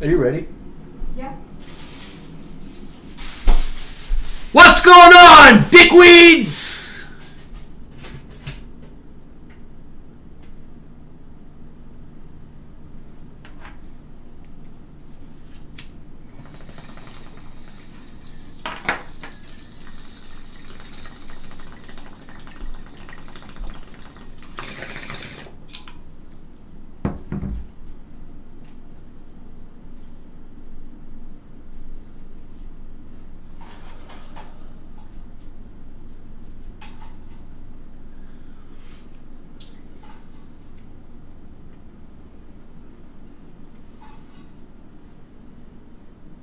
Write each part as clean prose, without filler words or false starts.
Are you ready? Yeah. What's going on, dickweeds?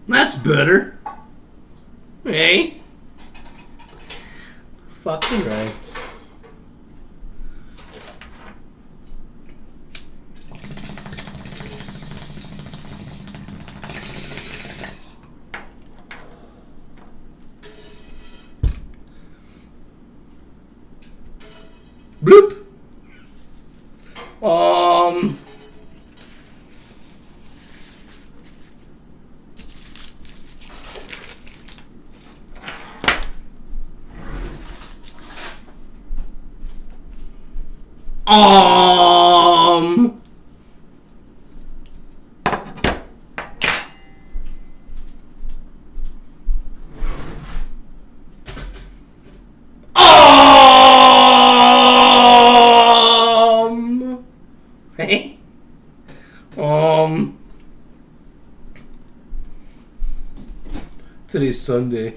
That's better. Hey. Fucking right. Bloop. Um. Hey. Today's Sunday.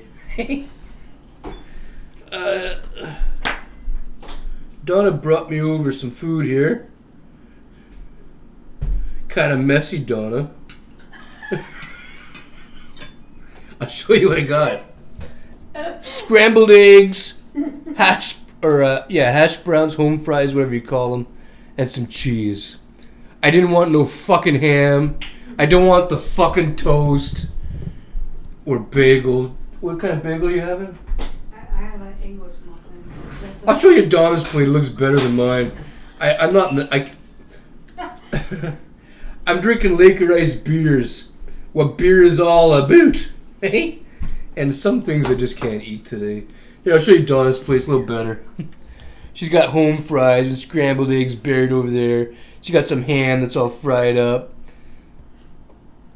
Donna brought me over some food here. Kind of messy, Donna. I'll show you what I got. Scrambled eggs, hash browns, home fries, whatever you call them, and some cheese. I didn't want no fucking ham. I don't want the fucking toast or bagel. What kind of bagel you having? I have an English muffin. I'll show you Donna's plate. It looks better than mine. I'm not. I'm drinking Laker Ice beers. What beer is all about, hey? And some things I just can't eat today. Here, I'll show you Donna's plate. It's a little better. She's got home fries and scrambled eggs buried over there. She got some ham that's all fried up.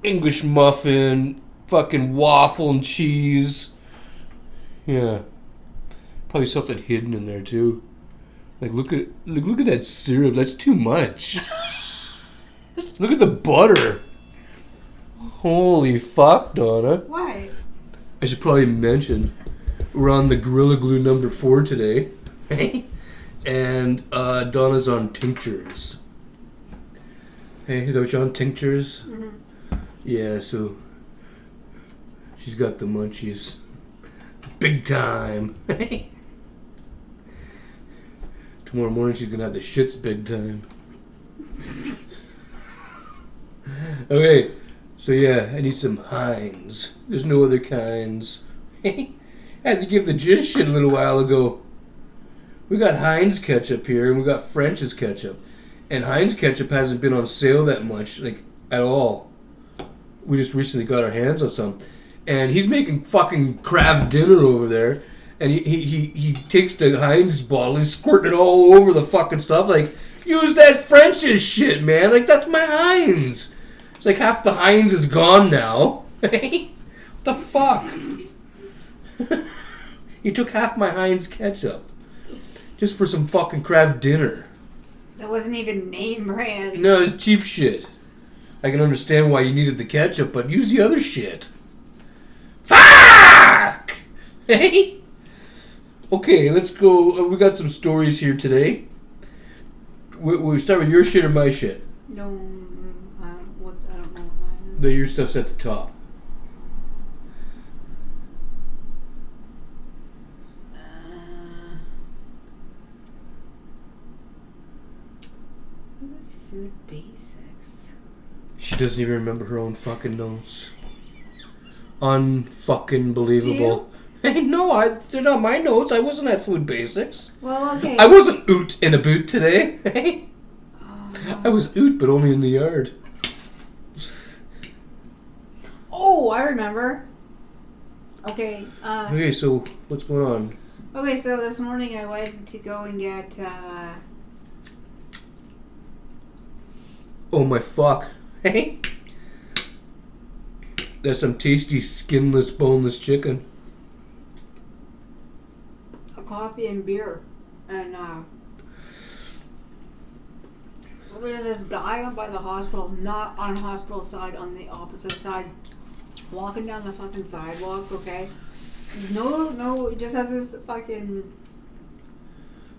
English muffin, fucking waffle and cheese. Yeah. Probably something hidden in there too. Like look at that syrup. That's too much. Look at the butter. Holy fuck, Donna. Why? I should probably mention we're on the Gorilla Glue number 4 today. And Donna's on tinctures. Hey, is that what you're on, tinctures? Mm-hmm. Yeah, so she's got the munchies. Big time. Tomorrow morning she's gonna have the shits big time. Okay, so yeah, I need some Heinz. There's no other kinds. I had to give the jizz shit a little while ago. We got Heinz ketchup here, and we got French's ketchup. And Heinz ketchup hasn't been on sale that much, like, at all. We just recently got our hands on some. And he's making fucking crab dinner over there. And he takes the Heinz bottle, he's squirting it all over the fucking stuff. Like, use that French's shit, man. Like, that's my Heinz. It's like half the Heinz is gone now. What the fuck? He took half my Heinz ketchup. Just for some fucking crab dinner. That wasn't even name brand. No, it's cheap shit. I can understand why you needed the ketchup, but use the other shit. Fuck! Hey? Okay, let's go. We got some stories here today. We start with your shit or my shit? No, I don't know what mine is. Your stuff's at the top. What is food basics? She doesn't even remember her own fucking notes. Unfucking believable. Hey, no, they're not my notes. I wasn't at Food Basics. Well, okay. I wasn't oot in a boot today. Hey, I was oot, but only in the yard. Oh, I remember. Okay. Okay, so what's going on? Okay, so this morning I went to go and get. Oh my fuck! Hey, there's some tasty skinless, boneless chicken. A coffee and beer, and so there's this guy up by the hospital, not on hospital side, on the opposite side, walking down the fucking sidewalk. Okay, no, he just has this fucking,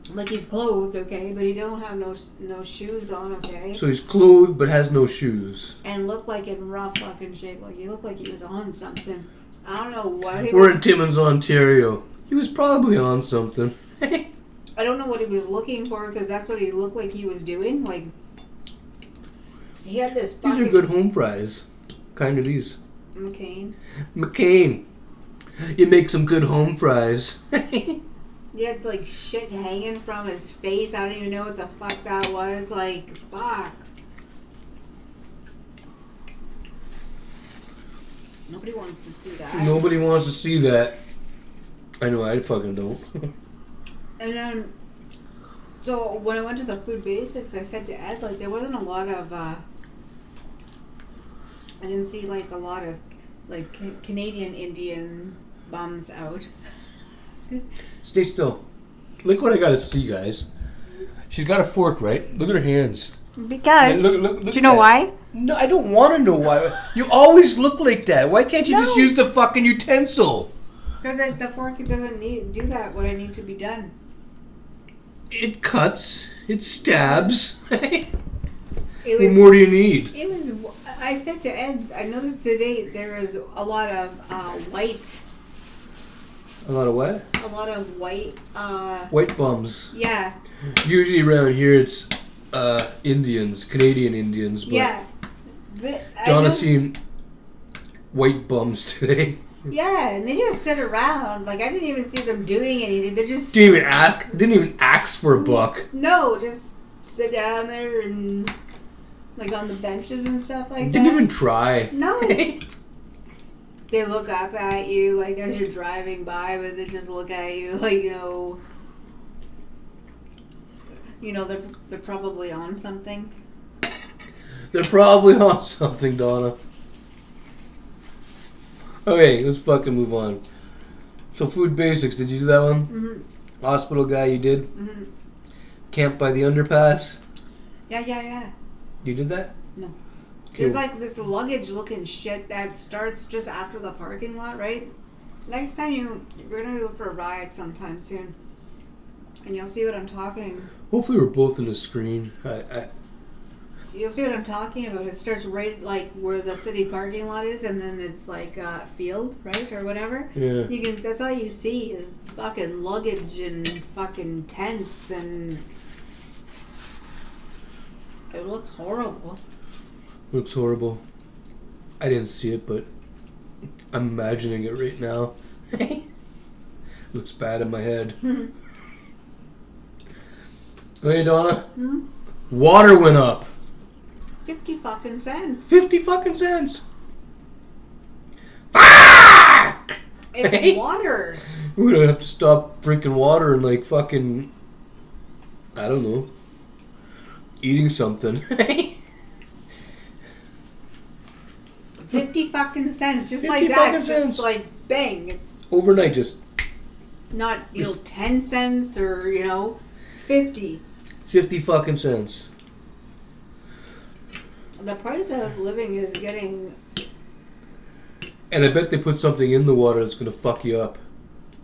like, he's clothed, okay, but he don't have no shoes on, okay. So he's clothed but has no shoes. And looked like in rough fucking shape, like he looked like he was on something. I don't know what he We're in Timmins, Ontario. He was probably on something. I don't know what he was looking for, because that's what he looked like he was doing. Like, he had this fucking... These are good home fries. Kind of these. McCain. You make some good home fries. He had, like, shit hanging from his face. I don't even know what the fuck that was. Like, fuck. Nobody wants to see that. Nobody wants to see that. I know, I fucking don't. And then, so when I went to the food basics, I said to Ed, like, there wasn't a lot of, I didn't see, like, a lot of, like, Canadian Indian bums out. Stay still. Look what I gotta see, guys. She's got a fork, right? Look at her hands. Because, look do you know why? No, I don't want to know why. You always look like that. Why can't you just use the fucking utensil? Because the fork doesn't do that what I need to be done. It cuts. It stabs. What What more do you need? It was. I said to Ed, I noticed today there is a lot of white. A lot of what? A lot of white. White bums. Yeah. Usually around here it's Indians, Canadian Indians. But yeah. Donna's seen white bums today. Yeah, and they just sit around. Like, I didn't even see them doing anything. They're just... Didn't even ask for a buck. No, just sit down there and, like, on the benches and stuff like that. Didn't even try. No. They look up at you, like, as you're driving by, but they just look at you, like, they're probably on something. They're probably on something, Donna. Okay, let's fucking move on. So, food basics, did you do that one? Mm-hmm. Hospital guy, you did? Mm-hmm. Camp by the underpass? Yeah. You did that? No. Okay. There's like this luggage looking shit that starts just after the parking lot, right? Next time you're gonna go for a ride sometime soon. And you'll see what I'm talking. Hopefully we're both in the screen. You'll see what I'm talking about. It starts right like where the city parking lot is, and then it's like a field, right, or whatever. Yeah. That's all you see is fucking luggage and fucking tents, and it looks horrible. Looks horrible. I didn't see it, but I'm imagining it right now. Looks bad in my head. Hey, Donna. Hmm? Water went up. 50 fucking cents. 50 fucking cents. Fuck! It's water. We're gonna have to stop drinking water and like fucking, I don't know, eating something. 50 fucking cents, just 50 like that, fucking just cents. like bang. It's Overnight, just not 10 cents or 50. 50 fucking cents. The price of living is getting. And I bet they put something in the water that's gonna fuck you up.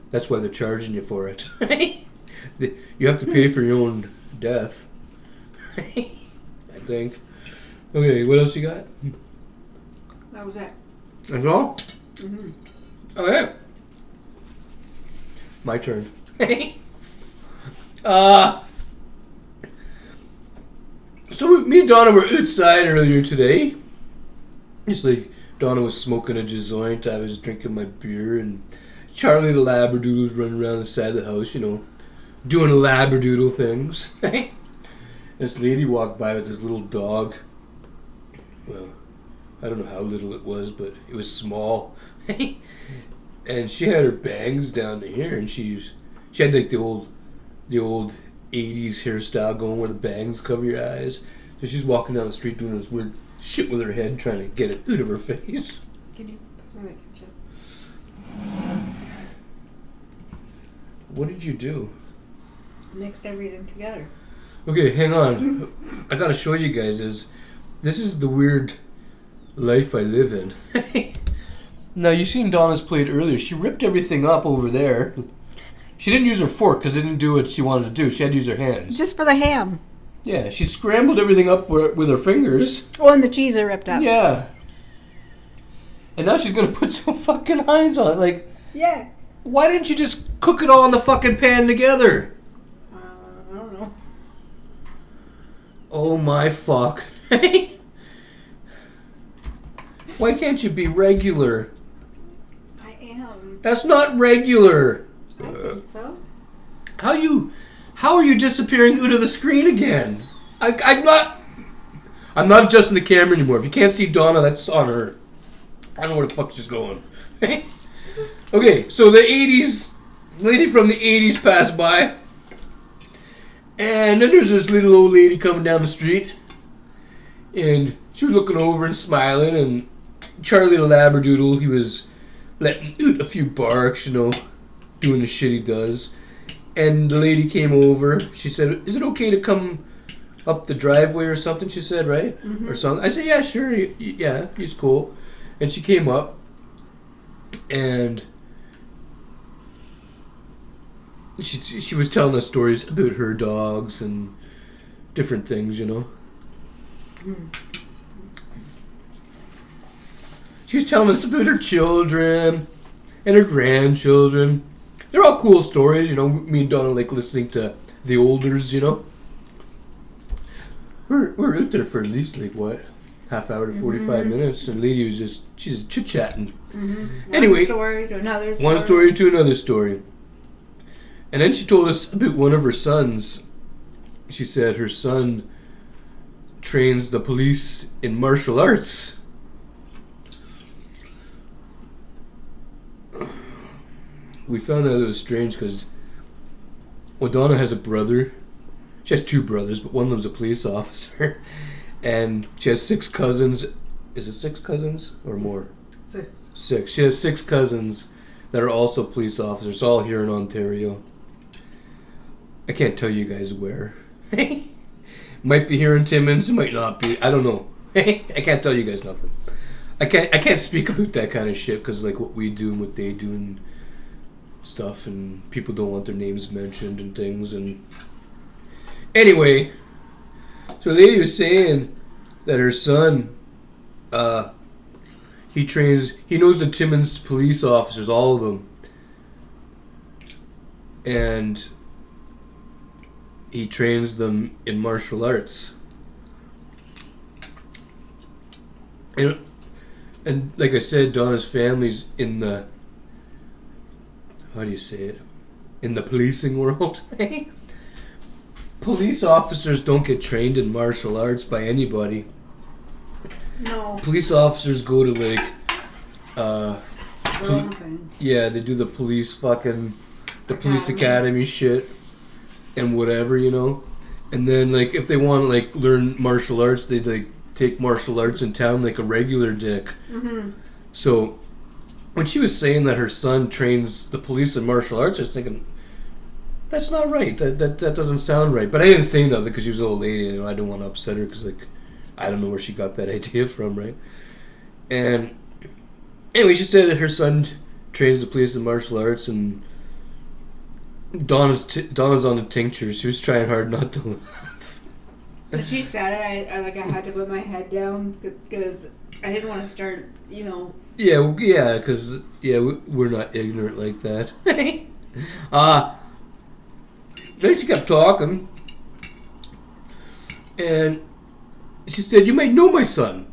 That's why they're charging you for it. You have to pay for your own death. I think. Okay, what else you got? That was it. That's all? Mm-hmm. Okay. My turn. So me and Donna were outside earlier today. Just like Donna was smoking a joint, I was drinking my beer, and Charlie the Labradoodle was running around the side of the house, doing Labradoodle things. This lady walked by with this little dog. Well, I don't know how little it was, but it was small. And she had her bangs down to here, and she had like the old 80s hairstyle going where the bangs cover your eyes. So she's walking down the street doing this weird shit with her head, trying to get it out of her face. Can you pass me that ketchup? What did you do? Mixed everything together. Okay, hang on. I gotta show you guys this is the weird life I live in. Now, you seen Donna's plate earlier. She ripped everything up over there. She didn't use her fork because it didn't do what she wanted to do. She had to use her hands. Just for the ham. Yeah, she scrambled everything up with her fingers. Oh, and the cheese are ripped up. Yeah. And now she's gonna put some fucking Heinz on it. Like, Yeah. why didn't you just cook it all in the fucking pan together? I don't know. Oh my fuck. Why can't you be regular? I am. That's not regular. I think so. How are you disappearing out of the screen again? I'm not adjusting the camera anymore. If you can't see Donna, that's on her. I don't know where the fuck she's going. Okay, so the 80s, lady from the 80s passed by. And then there's this little old lady coming down the street. And she was looking over and smiling. And Charlie the Labradoodle, he was letting out a few barks, doing the shit he does. And the lady came over. She said, "Is it okay to come up the driveway or something?" She said, right? Mm-hmm. Or something. I said, "Yeah, sure. Yeah, he's cool." And she came up. And she was telling us stories about her dogs and different things, Mm. She was telling us about her children and her grandchildren. They're all cool stories, Me and Donna like listening to the olders, We're out there for at least half hour to 45 minutes, and the lady was she's chit chatting. Mm-hmm. Anyway, one story to another story. One story to another story. And then she told us about one of her sons. She said her son trains the police in martial arts. We found out it was strange because Donna has a brother. She has two brothers, but one of them's a police officer. And she has 6 cousins. Is it 6 cousins or more? 6. She has 6 cousins that are also police officers, all here in Ontario. I can't tell you guys where. Might be here in Timmins, might not be. I don't know. I can't tell you guys nothing. I can't speak about that kind of shit because what we do and what they do and stuff, and people don't want their names mentioned and things. And anyway, so the lady was saying that her son, he knows the Timmins police officers, all of them, and he trains them in martial arts. And like I said, Donna's family's in the, how do you say it? In the policing world. Police officers don't get trained in martial arts by anybody. No. Police officers go to Yeah, they do the police police academy shit and whatever, And then if they want to learn martial arts, they take martial arts in town like a regular dick. Mm-hmm. So when she was saying that her son trains the police in martial arts, I was thinking, that's not right. That doesn't sound right. But I didn't say nothing because she was an old lady, and I didn't want to upset her because I don't know where she got that idea from, right? And anyway, she said that her son trains the police in martial arts, and Donna's on the tincture. She was trying hard not to laugh. When she said it, I had to put my head down because I didn't want to start, Yeah, because we're not ignorant like that. Then she kept talking, and she said, "You might know my son."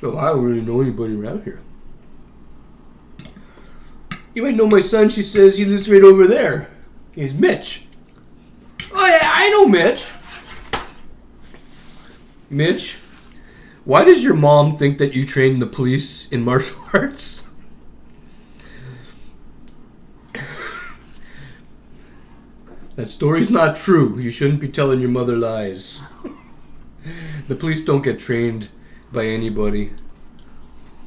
So I don't really know anybody around here. "You might know my son," she says. "He lives right over there. He's Mitch." "Oh yeah, I know Mitch." Mitch Why does your mom think that you train the police in martial arts? That story's not true. You shouldn't be telling your mother lies. The police don't get trained by anybody.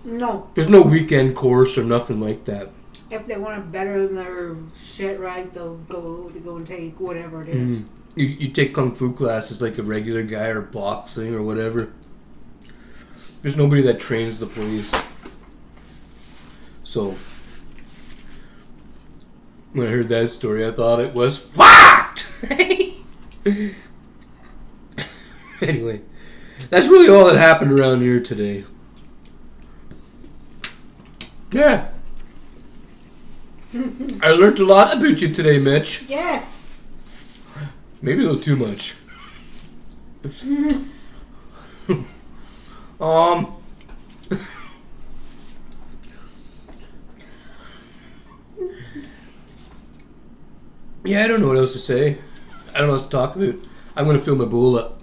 No. There's no weekend course or nothing like that. If they want to better their shit right, they'll go and take whatever it is. You take kung fu classes like a regular guy or boxing or whatever. There's nobody that trains the police. So, when I heard that story, I thought it was fucked! Anyway, that's really all that happened around here today. Yeah. I learned a lot about you today, Mitch. Yes. Maybe a little too much. Yeah, I don't know what else to say. I don't know what else to talk about. I'm gonna fill my bowl up.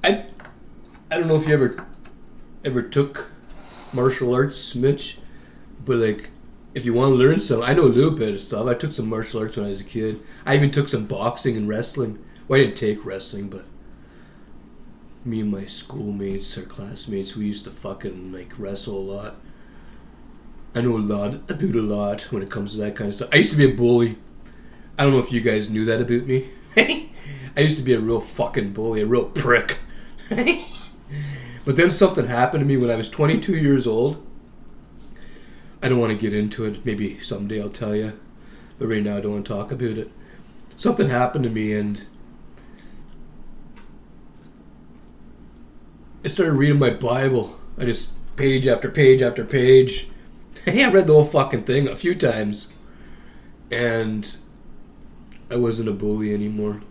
I don't know if you ever took martial arts, Mitch, but like, if you want to learn some, I know a little bit of stuff. I took some martial arts when I was a kid. I even took some boxing and wrestling. Well, I didn't take wrestling, but me and my schoolmates or classmates, we used to fucking like wrestle a lot. I know a lot about a lot when it comes to that kind of stuff. I used to be a bully. I don't know if you guys knew that about me. I used to be a real fucking bully, a real prick. But then something happened to me when I was 22 years old. I don't want to get into it. Maybe someday I'll tell you. But right now I don't want to talk about it. Something happened to me and I started reading my Bible. I just, page after page after page. I read the whole fucking thing a few times. And I wasn't a bully anymore.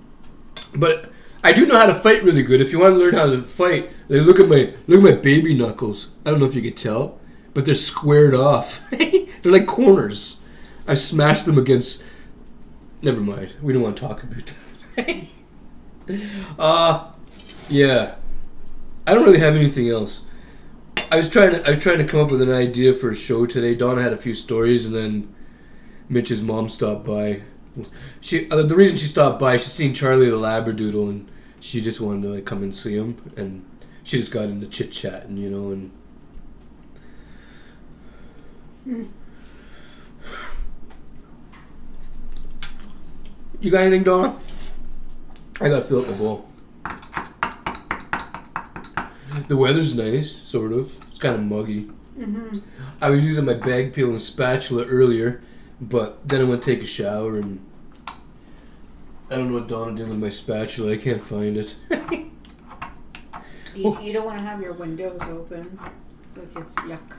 But I do know how to fight really good. If you want to learn how to fight, like, look at my baby knuckles. I don't know if you could tell, but they're squared off. They're like corners. I smashed them against. Never mind. We don't want to talk about that. Yeah. I don't really have anything else. I was trying to come up with an idea for a show today. Donna had a few stories, and then Mitch's mom stopped by. The reason she stopped by, she's seen Charlie the Labradoodle, and she just wanted to like come and see him, and she just got into chit chatting, you know, and. You got anything, Donna? I gotta fill up my bowl. The weather's nice, sort of. It's kind of muggy. Mm-hmm. I was using my bag peel and spatula earlier, but then I went to take a shower and I don't know what Donna did with my spatula. I can't find it. You don't want to have your windows open. Like it's yuck.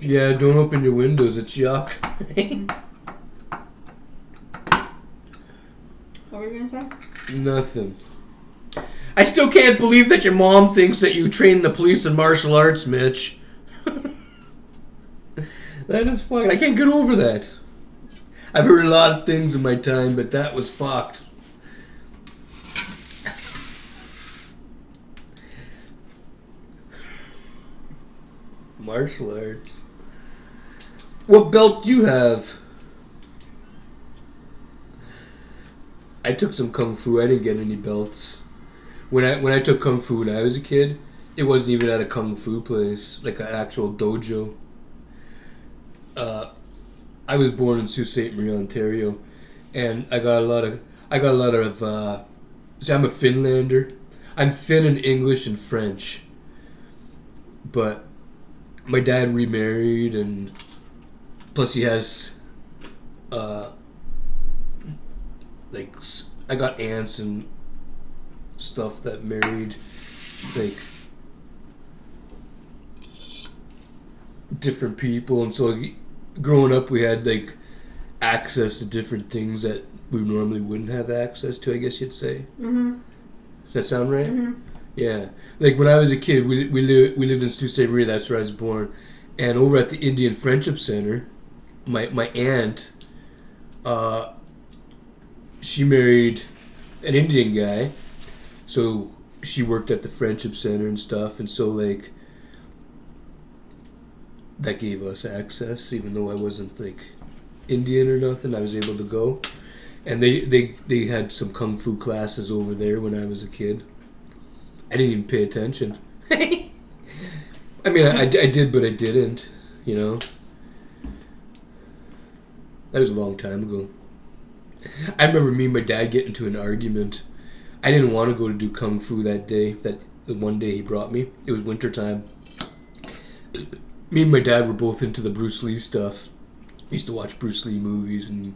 Yeah, don't open your windows. It's yuck. What were you going to say? Nothing. I still can't believe that your mom thinks that you train the police in martial arts, Mitch. That is fucking... I can't get over that. I've heard a lot of things in my time, but that was fucked. Martial arts. What belt do you have? I took some kung fu. I didn't get any belts. When I took kung fu when I was a kid, it wasn't even at a kung fu place, like an actual dojo. I was born in Sault Ste. Marie, Ontario, and I got a lot of. See, I'm a Finlander. I'm Finn in English and French, but my dad remarried, and plus he has, like, I got aunts and stuff that married, like, different people, and so growing up we had like access to different things that we normally wouldn't have access to, I guess you'd say. Mm-hmm. Does that sound right? Mm-hmm. Yeah. Like when I was a kid, we lived in Sault Ste. Marie. That's where I was born. And over at the Indian Friendship Center, my aunt, she married an Indian guy. So she worked at the Friendship Center and stuff, and so like that gave us access, even though I wasn't like Indian or nothing. I was able to go, and they had some kung fu classes over there when I was a kid. I didn't even pay attention. I mean, I did, but I didn't. You know, that was a long time ago. I remember me and my dad getting into an argument. I didn't want to go to do kung fu that day. That the one day he brought me. It was winter time. Me and my dad were both into the Bruce Lee stuff. We used to watch Bruce Lee movies and,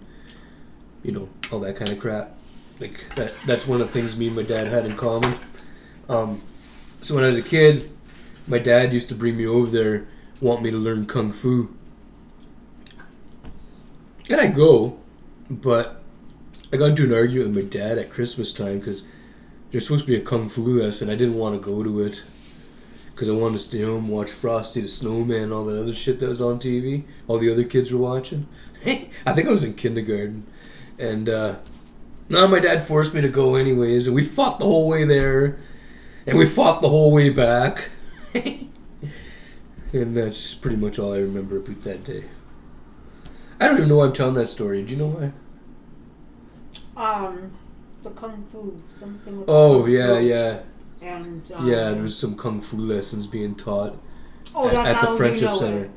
you know, all that kind of crap. Like that's one of the things me and my dad had in common. So when I was a kid, my dad used to bring me over there, want me to learn kung fu. And I go, but I got into an argument with my dad at Christmas time because there's supposed to be a kung fu lesson. I didn't want to go to it because I wanted to stay home and watch Frosty the Snowman and all that other shit that was on TV. All the other kids were watching. I think I was in kindergarten. And no, my dad forced me to go anyways. And we fought the whole way there. And we fought the whole way back. And that's pretty much all I remember about that day. I don't even know why I'm telling that story. Do you know why? The kung fu, something with Oh, kung yeah, fu. yeah. And Yeah, there was some kung fu lessons being taught that's at how the Friendship you know Center. it.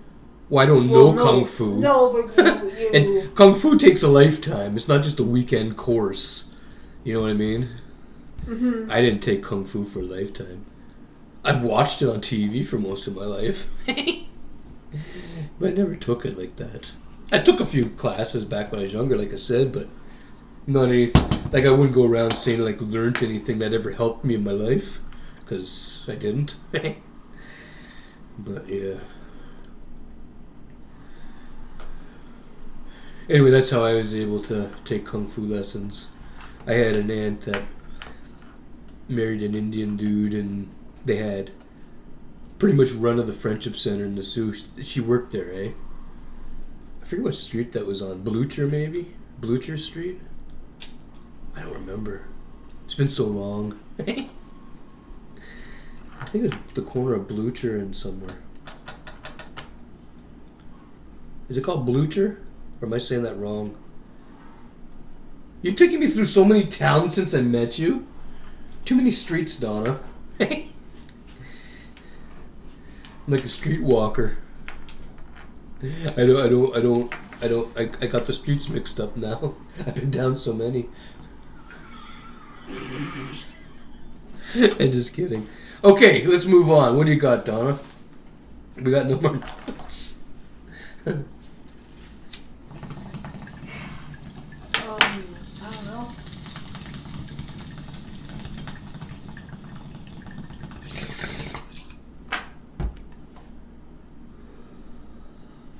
Well, I don't Well, know kung fu. No, but you And kung fu takes a lifetime. It's not just a weekend course. You know what I mean? mm-hmm. I didn't take kung fu for a lifetime. I've watched it on TV for most of my life. But I never took it like that. I took a few classes back when I was younger, like I said, but not anything. Like I wouldn't go around saying like learned anything that ever helped me in my life, because I didn't. But yeah. Anyway, that's how I was able to take kung fu lessons. I had an aunt that married an Indian dude, and they had pretty much run of the Friendship Center in the Sioux. She worked there, eh? I forget what street that was on. Blucher, maybe? Blucher Street? I don't remember. It's been so long. I think it was the corner of Blucher and somewhere. Is it called Blucher? Or am I saying that wrong? You're taking me through so many towns since I met you. Too many streets, Donna. I'm like a streetwalker. I got the streets mixed up now. I've been down so many. I'm just kidding. Okay, let's move on. What do you got, Donna? We got no more notes. I don't know.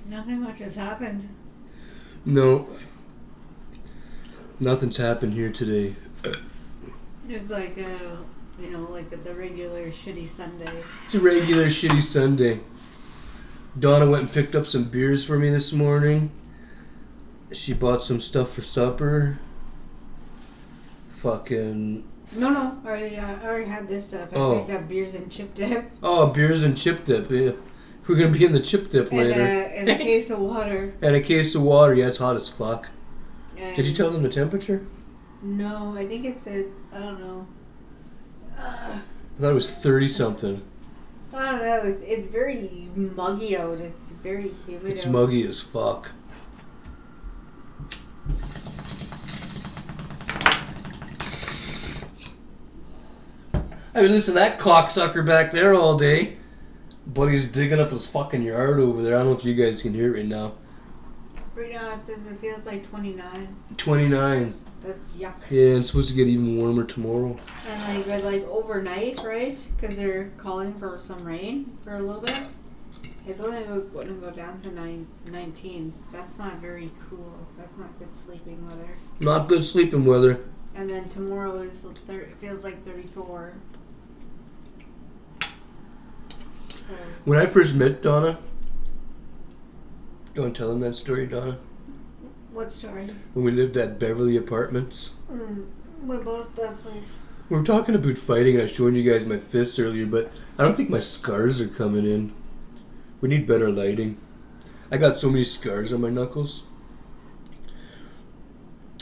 Nothing much has happened. No. Nothing's happened here today. It's like like the regular shitty Sunday. It's a regular shitty Sunday. Donna went and picked up some beers for me this morning. She bought some stuff for supper. Fucking... No. I already had this stuff. I picked up beers and chip dip. Oh, beers and chip dip. Yeah. We're going to be in the chip dip later. And a case of water. And a case of water. Yeah, it's hot as fuck. And Did you tell them the temperature? No, I think it said, I don't know. I thought it was 30-something. I don't know. It's very muggy out. It's very humid It's out. muggy as fuck. I mean, listen, that cocksucker back there all day. Buddy's digging up his fucking yard over there. I don't know if you guys can hear it right now. Right now it says it feels like 29. 29. That's yuck. Yeah, and it's supposed to get even warmer tomorrow. And like overnight, right? Because they're calling for some rain for a little bit. It's only going to go down to 19. That's not very cool. That's not good sleeping weather. Not good sleeping weather. And then tomorrow it feels like 34. So, When I first met Donna, you want to tell them that story, Donna? what story? When we lived at Beverly Apartments. What about that place? We were talking about fighting, and I was showing you guys my fists earlier, but I don't think my scars are coming in. We need better lighting. I got so many scars on my knuckles.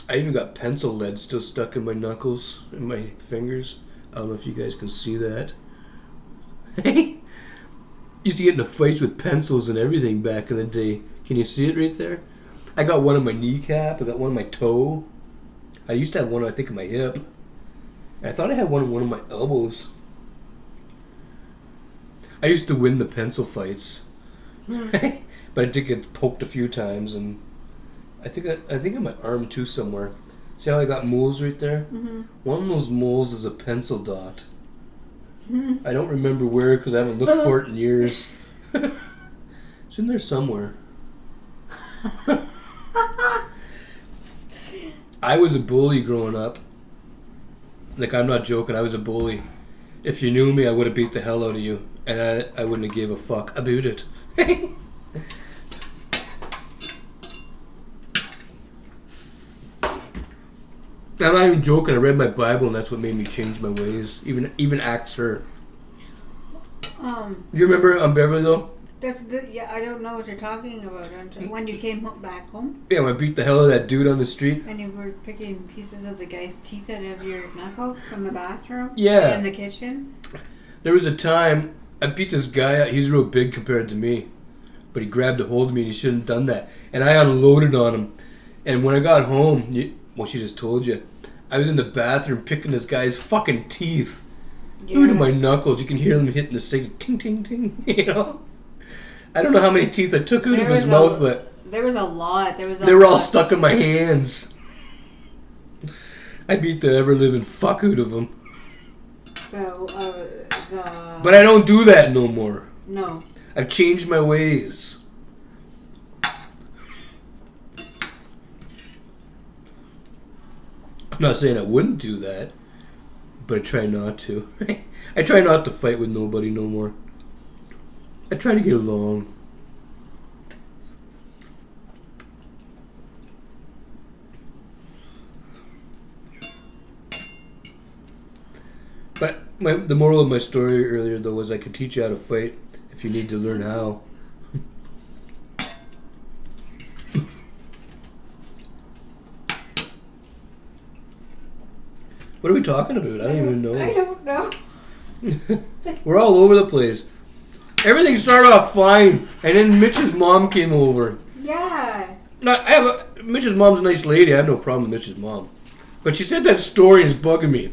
I even got pencil lead still stuck in my knuckles and my fingers. I don't know if you guys can see that. Used to get into fights with pencils and everything back in the day. Can you see it right there? I got one on my kneecap. I got one on my toe. I used to have one, I think, on my hip. I thought I had one on one of my elbows. I used to win the pencil fights. But I did get poked a few times, and I think on my arm too somewhere. See how I got moles right there? Mm-hmm. One of those moles is a pencil dot. Mm-hmm. I don't remember where because I haven't looked for it in years. It's in there somewhere. I was a bully growing up. Like, I'm not joking, I was a bully. If you knew me, I would have beat the hell out of you. And I wouldn't have gave a fuck about it. I'm not even joking. I read my Bible, and that's what made me change my ways. Even Acts hurt. Do you remember Beverly though? Yeah, I don't know what you're talking about. When you came back home? Yeah, when I beat the hell out of that dude on the street. And you were picking pieces of the guy's teeth out of your knuckles in the bathroom? Yeah. In the kitchen? There was a time I beat this guy out. He's real big compared to me, but he grabbed a hold of me, and he shouldn't have done that. And I unloaded on him. And when I got home, she just told you, I was in the bathroom picking this guy's fucking teeth. Yeah. Due to my knuckles, you can hear them hitting the sink, ting, ting, ting. You know. I don't know how many teeth I took out of his mouth, but there was a lot. They were all stuck in my hands. I beat the ever living fuck out of them. But I don't do that no more. No. I've changed my ways. I'm not saying I wouldn't do that, but I try not to. I try not to fight with nobody no more. I try to get along. But the moral of my story earlier, though, was I could teach you how to fight if you need to learn how. What are we talking about? I don't even know. I don't know. We're all over the place. Everything started off fine, and then Mitch's mom came over. Yeah. No, Mitch's mom's a nice lady. I have no problem with Mitch's mom. But she said that story and it's bugging me.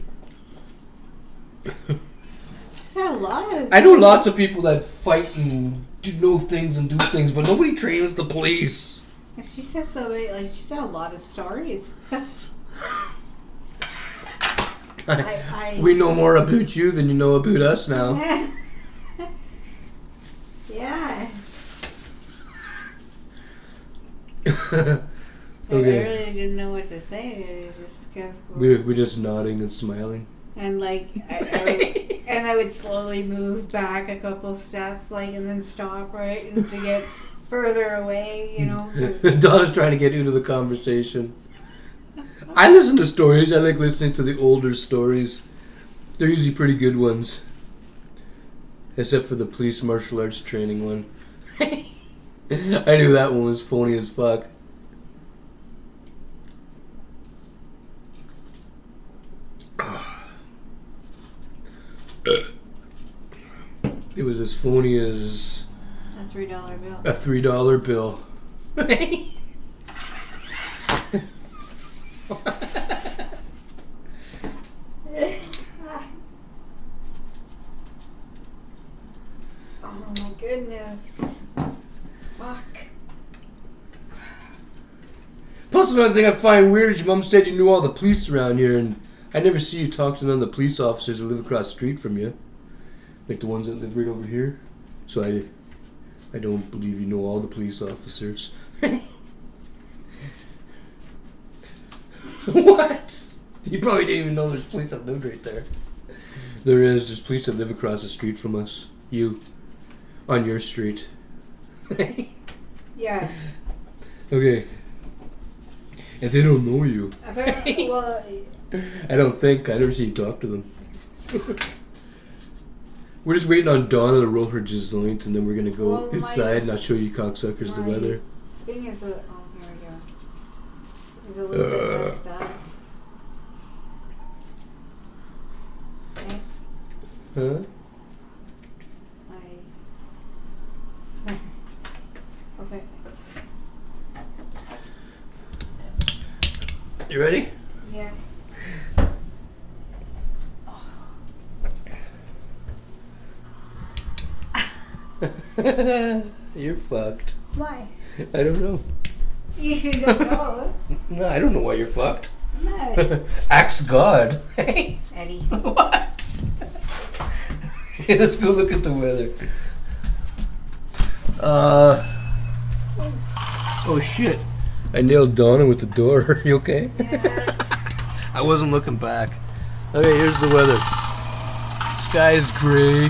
She said a lot of... I know lots of people that fight and know things and do things, but nobody trains the police. She said she said a lot of stories. We know more about you than you know about us now. Yeah. Okay. I really didn't know what to say. I just kept... We're just nodding and smiling. And I would slowly move back a couple steps, and then stop, right, and to get further away, you know. Donna's trying to get into the conversation. I listen to stories. I like listening to the older stories. They're usually pretty good ones. Except for the police martial arts training one. I knew that one was phony as fuck. It was as phony as... a $3 bill. A $3 bill. Oh my goodness. Fuck. Plus another thing I find weird is your mom said you knew all the police around here, and I never see you talk to none of the police officers that live across the street from you. Like the ones that live right over here. So I don't believe you know all the police officers. What? You probably didn't even know there's police that lived right there. There's police that live across the street from us. You. On your street. Yeah. Okay. And they don't know you. Apparently, well, I don't think. I never seen you talk to them. We're just waiting on Donna to roll her joint, and then we're gonna go inside, and I'll show you cocksuckers the weather. Thing is, here we go. Is a little bit messed up. Okay. Huh? Okay. You ready? Yeah. You're fucked. Why? I don't know. You don't know. No, I don't know why you're fucked. No. Axe God. Eddie. What? Okay, let's go look at the weather. Oh shit. I nailed Donna with the door. You okay? Yeah. I wasn't looking back. Okay, here's the weather. Sky's gray.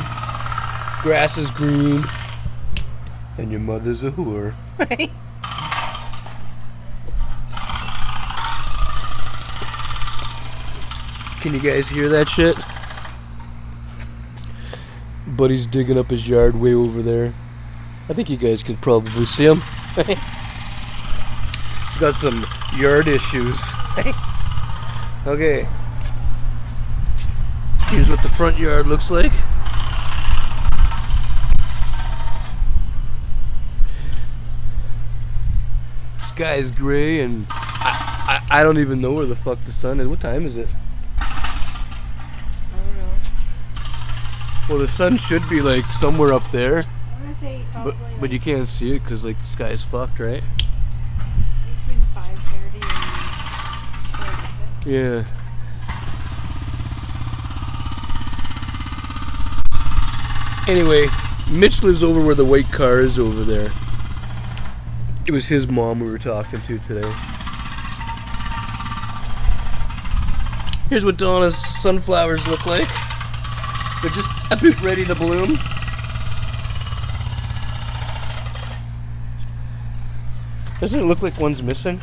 Grass is green. And your mother's a whore. Can you guys hear that shit? Buddy's digging up his yard way over there. I think you guys can probably see him. He's got some yard issues. Okay. Here's what the front yard looks like. Sky's gray and I don't even know where the fuck the sun is. What time is it? I don't know. Well, the sun should be like somewhere up there, I'm gonna say probably but you can't see it because like the sky's fucked, right? between 5:30 and 6. Yeah. Anyway, Mitch lives over where the white car is over there. It was his mom we were talking to today. Here's what Donna's sunflowers look like. They're just a bit ready to bloom. Doesn't it look like one's missing?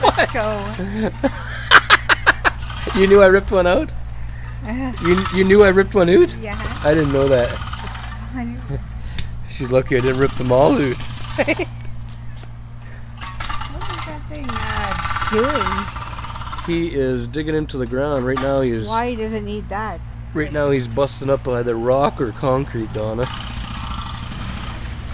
Let's go. You knew I ripped one out? You knew I ripped one out? Yeah. I didn't know that. I knew. She's lucky I didn't rip them all out. What is that thing doing? He is digging into the ground right now. Why does it need that? Right now he's busting up either rock or concrete, Donna.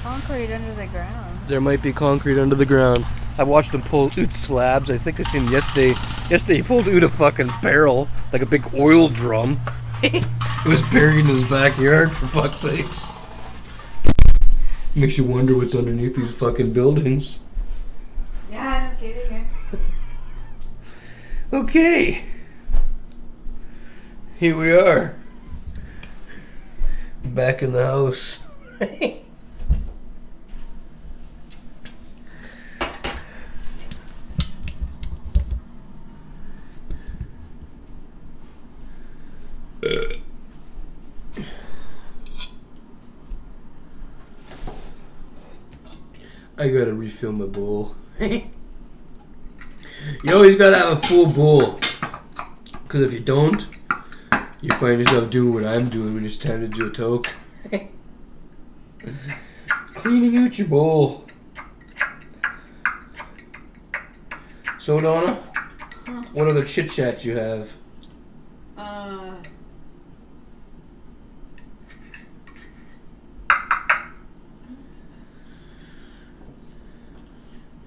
Concrete under the ground. There might be concrete under the ground. I watched him pull out slabs. I think I seen him yesterday. Yesterday he pulled out a fucking barrel, like a big oil drum. It was buried in his backyard, for fuck's sakes. Makes you wonder what's underneath these fucking buildings. Yeah, no kidding. Okay. Here we are. Back in the house. I gotta refill my bowl. You always gotta have a full bowl. Because if you don't, you find yourself doing what I'm doing when it's time to do a toke. Cleaning out your bowl. So, Donna, what other chit chat you have?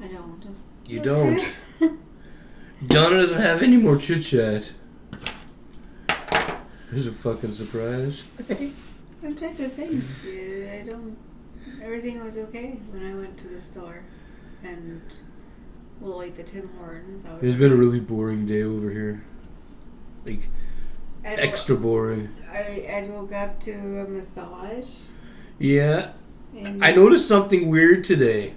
I don't. You don't. Donna doesn't have any more chit chat. There's a fucking surprise. I'm trying to think. I don't. Everything was okay when I went to the store, and like the Tim Hortons. It's been a really boring day over here. Like extra boring. I woke up to a massage. Yeah. I noticed something weird today.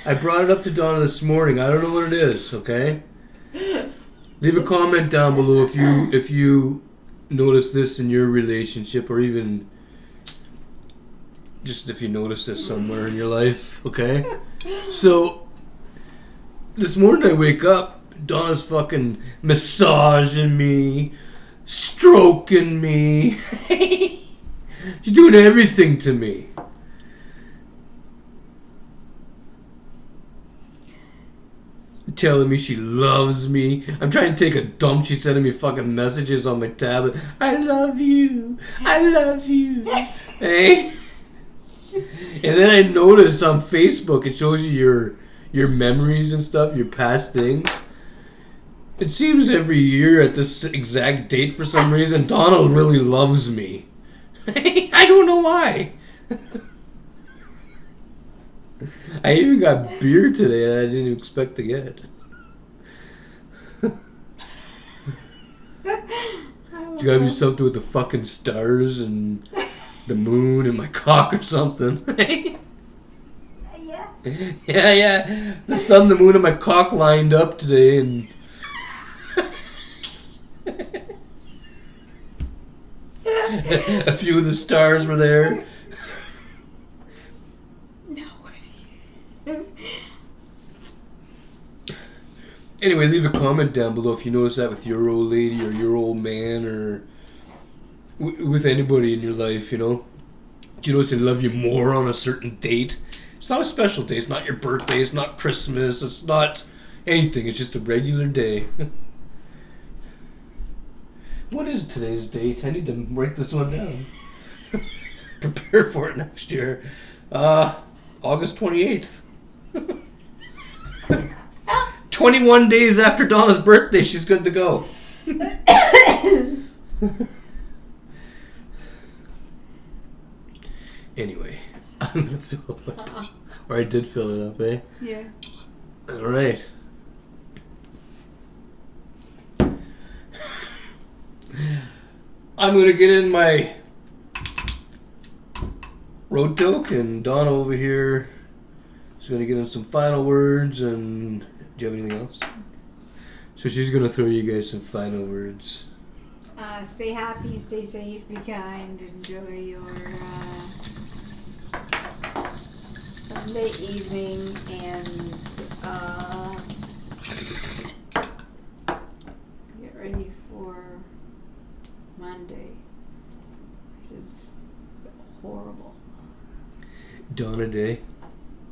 I brought it up to Donna this morning. I don't know what it is, okay? Leave a comment down below if you notice this in your relationship or even Just if you notice this somewhere in your life, okay? So, this morning I wake up, Donna's fucking massaging me, stroking me. She's doing everything to me. Telling me she loves me. I'm trying to take a dump. She's sending me fucking messages on my tablet. I love you. I love you. Hey? And then I notice on Facebook it shows you your memories and stuff, your past things. It seems every year at this exact date for some reason Donald really loves me. I don't know why. I even got beer today that I didn't expect to get. It's gotta be something with the fucking stars and the moon and my cock or something. Yeah. Yeah. The sun, the moon, and my cock lined up today, and a few of the stars were there. No. Anyway, leave a comment down below if you notice that with your old lady or your old man or with anybody in your life, you know. Do you notice they love you more on a certain date? It's not a special day. It's not your birthday. It's not Christmas. It's not anything. It's just a regular day. What is today's date? I need to write this one down. Prepare for it next year. August 28th. 21 days after Donna's birthday, she's good to go. Anyway, I'm going to fill it up. Or I did fill it up, eh? Yeah. Alright. I'm going to get in my road toke, and Donna over here is going to get in some final words. And do you have anything else? So she's going to throw you guys some final words. Stay happy, stay safe, be kind, enjoy your Sunday evening, and get ready for Monday, which is horrible. Donna Day.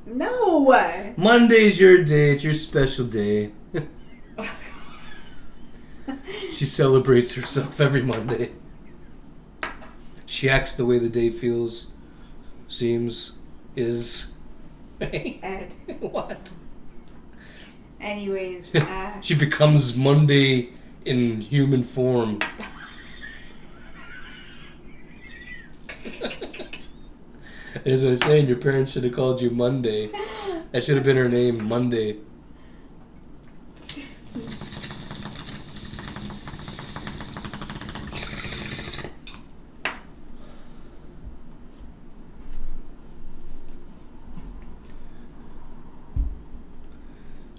No way! Monday's your day. It's your special day. She celebrates herself every Monday. She acts the way the day feels, seems, is. Ed. What? Anyways, she becomes Monday in human form. As I was saying, your parents should have called you Monday. That should have been her name, Monday.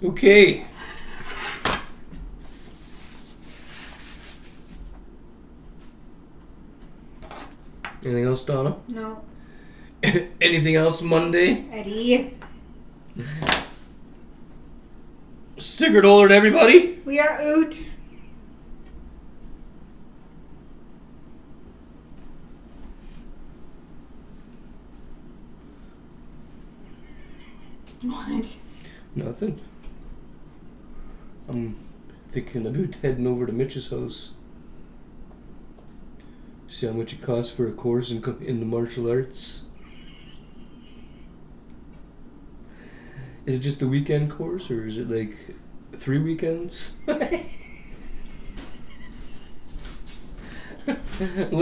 Okay. Anything else, Donna? no. Anything else, Monday? Eddie. Cigrit alert, everybody. We are out. What? Nothing. I'm thinking about heading over to Mitch's house. See how much it costs for a course in the martial arts. Is it just a weekend course, or is it like 3 weekends? Will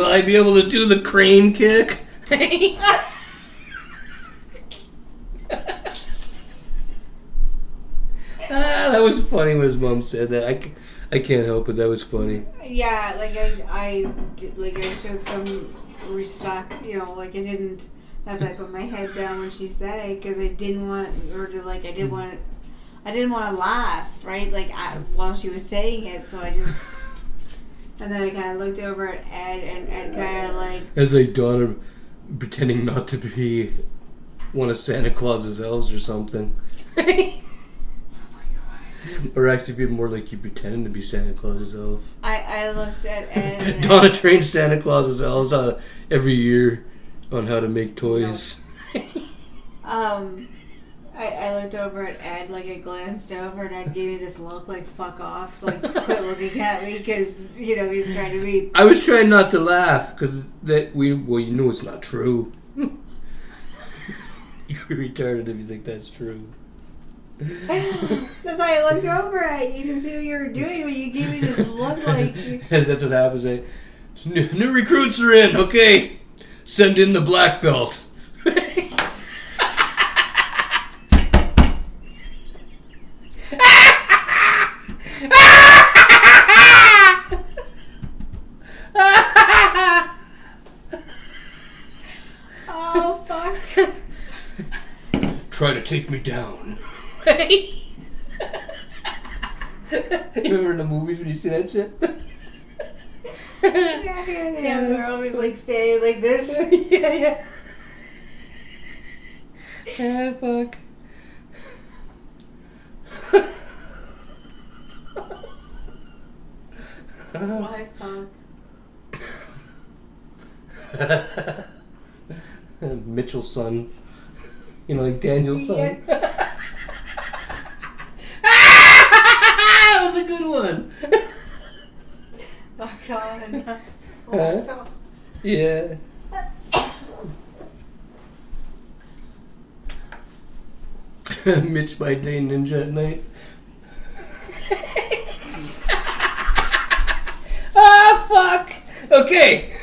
I be able to do the crane kick? That was funny when his mom said that. I can't help it. That was funny. Yeah, like I showed some respect, you know, like I didn't. That's why I put my head down when she said it, because I didn't want her to I didn't want to laugh, right? Like while she was saying it, so I just. And then I kind of looked over at Ed, and Ed kind of like. As like Donna pretending not to be one of Santa Claus's elves or something. Or actually be more like you pretending to be Santa Claus's elf. I looked at Ed and Donna trains Santa Claus's elves every year on how to make toys. I looked over at Ed, like I glanced over, and Ed gave me this look like fuck off, so like just quit looking at me because he's trying to be. I was trying not to laugh because it's not true. You're retarded if you think that's true. That's why I looked over at you to see what you were doing, but you gave me this look like. That's what happens. New recruits are in. Okay, send in the black belt. Oh fuck! Try to take me down. You remember in the movies when you see that shit? Yeah, they're always like standing like this. Yeah. Ah, fuck. Why fuck? Mitchell's son. Like Daniel's son. Yes. That was a good one. Locked on. Locked on. Yeah. Mitch by day, Ninja at night. Ah, fuck. Okay.